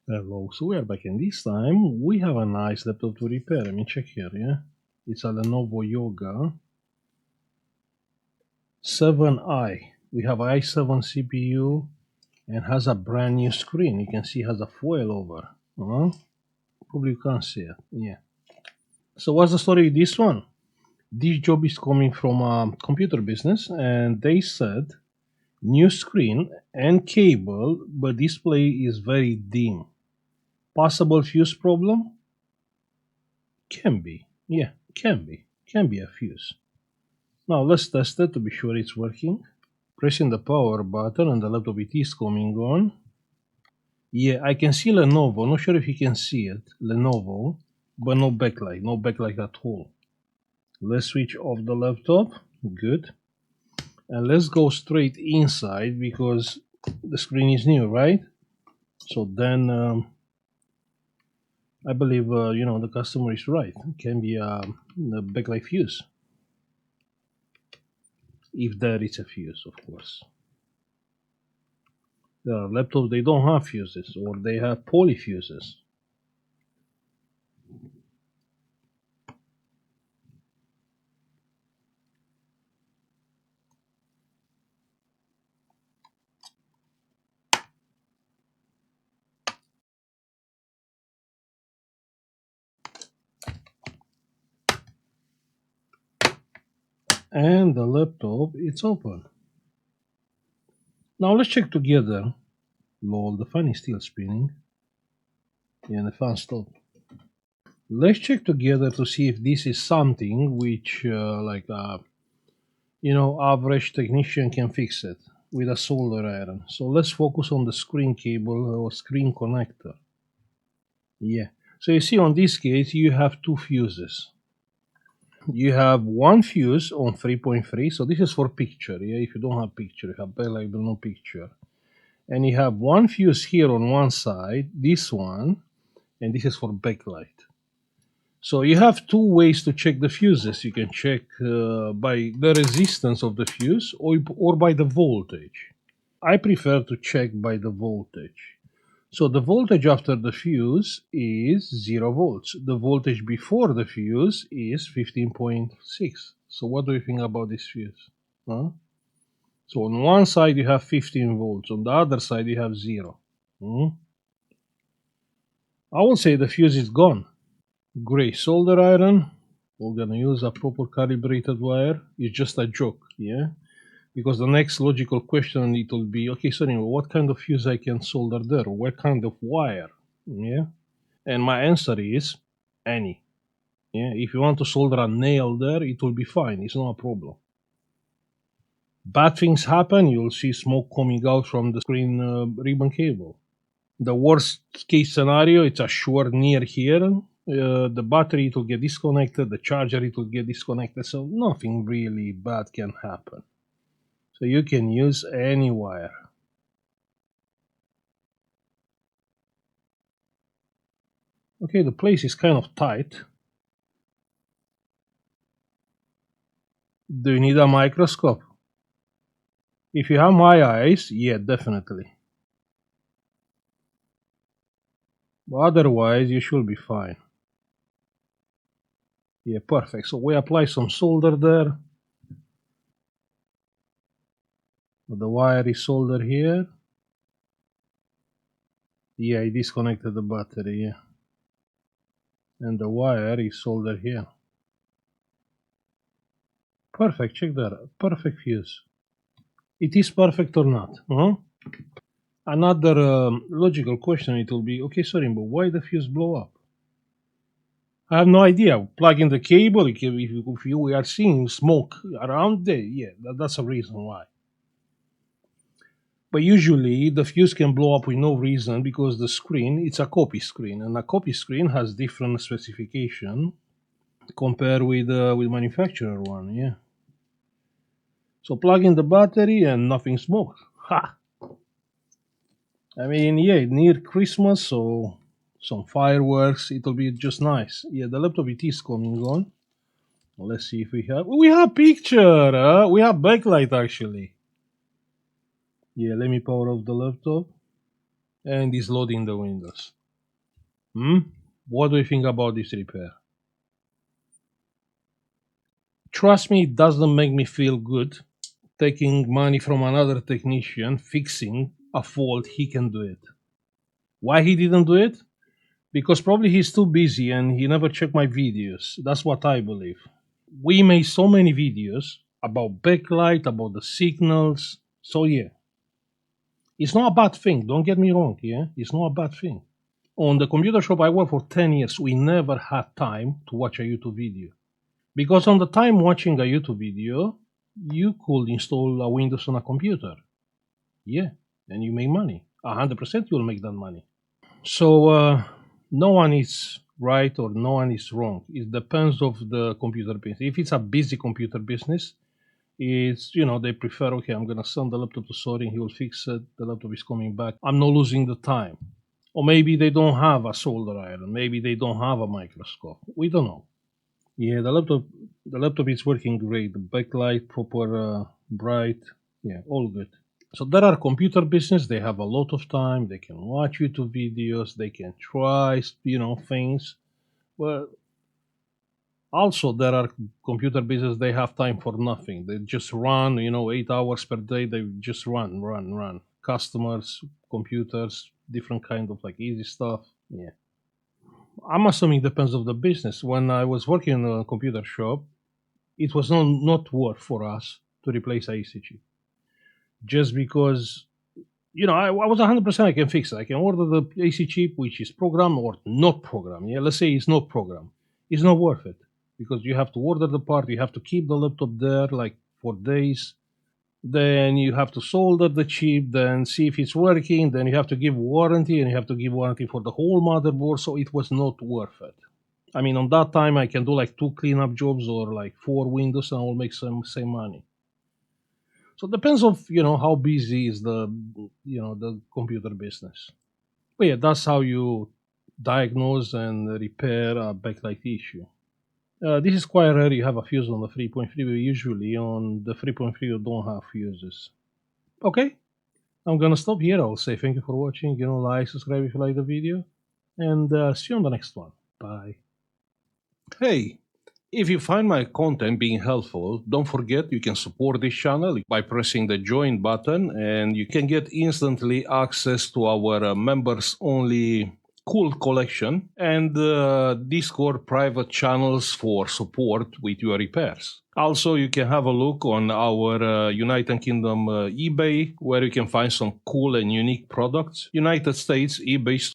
Hello, so we are back, and this time we have a nice laptop to repair. Let me check here, yeah? It's a Lenovo Yoga 7i. We have i7 CPU and has a brand new screen. You can see it has a foil over. Probably you can't see it, yeah. So what's the story with this one? This job is coming from a computer business, and they said new screen and cable, but display is very dim. Possible fuse problem? Can be. Yeah, can be. Can be a fuse. Now let's test it to be sure it's working. Pressing the power button and the laptop it is coming on. Yeah, I can see Lenovo. Not sure if you can see it. Lenovo, but no backlight. No backlight at all. Let's switch off the laptop. Good. And let's go straight inside because the screen is new, right? So then I believe the customer is right. It can be a backlight fuse. If there is a fuse, of course. There are laptops they don't have fuses or they have polyfuses. And the laptop it's open. Now let's check together. Lol, the fan is still spinning. Yeah, the fan stopped. Let's check together to see if this is something which average technician can fix it with a solder iron. So let's focus on the screen cable or screen connector. Yeah. So you see on this case you have two fuses. You have one fuse on 3.3, so this is for picture. Yeah, if you don't have picture, you have backlight but no picture. And you have one fuse here on one side, this one, and this is for backlight. So you have two ways to check the fuses. You can check by the resistance of the fuse or by the voltage. I prefer to check by the voltage. So the voltage after the fuse is 0 volts. The voltage before the fuse is 15.6. So what do you think about this fuse? Huh? So on one side you have 15 volts, on the other side you have 0. I will say the fuse is gone. Gray solder iron. We're gonna use a proper calibrated wire. It's just a joke, yeah? Because the next logical question it will be, okay, so anyway, what kind of fuse I can solder there? What kind of wire? Yeah? And my answer is any. Yeah, if you want to solder a nail there, it will be fine. It's not a problem. Bad things happen. You'll see smoke coming out from the screen ribbon cable. The worst case scenario, it's a short near here. The battery it will get disconnected. The charger it will get disconnected. So nothing really bad can happen. So you can use any wire. Okay, the place is kind of tight. Do you need a microscope? If you have my eyes, yeah, definitely. But otherwise, you should be fine. Yeah, perfect. So we apply some solder there. The wire is soldered here. Yeah, I disconnected the battery, yeah. And the wire is soldered here. Perfect, check that. Perfect fuse. It is perfect or not? Another logical question it will be, okay, sorry, but why the fuse blow up? I have no idea. Plug in the cable, if we are seeing smoke around there, yeah, that's a reason why. But usually the fuse can blow up with no reason because the screen, it's a copy screen, and a copy screen has different specification compared with manufacturer one, yeah. So plug in the battery and nothing smokes. Ha! I mean, yeah, near Christmas, so some fireworks, it'll be just nice. Yeah, the laptop it is coming on. Let's see if we have picture. We have backlight actually. Yeah, let me power off the laptop, and it's loading the windows. What do you think about this repair? Trust me, it doesn't make me feel good taking money from another technician fixing a fault he can do it. Why he didn't do it? Because probably he's too busy and he never checked my videos. That's what I believe. We made so many videos about backlight, about the signals. So yeah, it's not a bad thing. Don't get me wrong. Yeah, it's not a bad thing. On the computer shop I worked for 10 years, we never had time to watch a YouTube video. Because on the time watching a YouTube video, you could install a Windows on a computer. Yeah, and you make money. 100% you'll make that money. So no one is right or no one is wrong. It depends of the computer business. If it's a busy computer business, it's they prefer, okay, I'm gonna send the laptop to Sorin, he will fix it, the laptop is coming back. I'm not losing the time. Or maybe they don't have a solder iron, maybe they don't have a microscope. We don't know. Yeah, the laptop is working great. The backlight proper bright. Yeah, all good. So there are computer business. They have a lot of time. They can watch YouTube videos. They can try, things. But also there are computer business. They have time for nothing. They just run. 8 hours per day. They just run, run, run. Customers, computers, different kind of like easy stuff. Yeah. I'm assuming depends of the business. When I was working in a computer shop, it was not worth for us to replace ACG just because I was 100% I can fix it. I can order the AC chip, which is programmed or not programmed. Yeah, let's say it's not programmed. It's not worth it because you have to order the part, you have to keep the laptop there like for days. Then you have to solder the chip, then see if it's working. Then you have to give warranty, and you have to give warranty for the whole motherboard. So it was not worth it. I mean, on that time, I can do like 2 cleanup jobs or like 4 windows, and I'll make some same money. So it depends of how busy is the computer business. But yeah, that's how you diagnose and repair a backlight issue. This is quite rare. You have a fuse on the 3.3, but usually on the 3.3 you don't have fuses. Okay, I'm gonna stop here. I'll say thank you for watching. Like, subscribe if you like the video, and see you on the next one. Bye. Hey, if you find my content being helpful, don't forget you can support this channel by pressing the join button, and you can get instantly access to our members only cool collection and Discord private channels for support with your repairs. Also, you can have a look on our United Kingdom eBay, where you can find some cool and unique products. United States eBay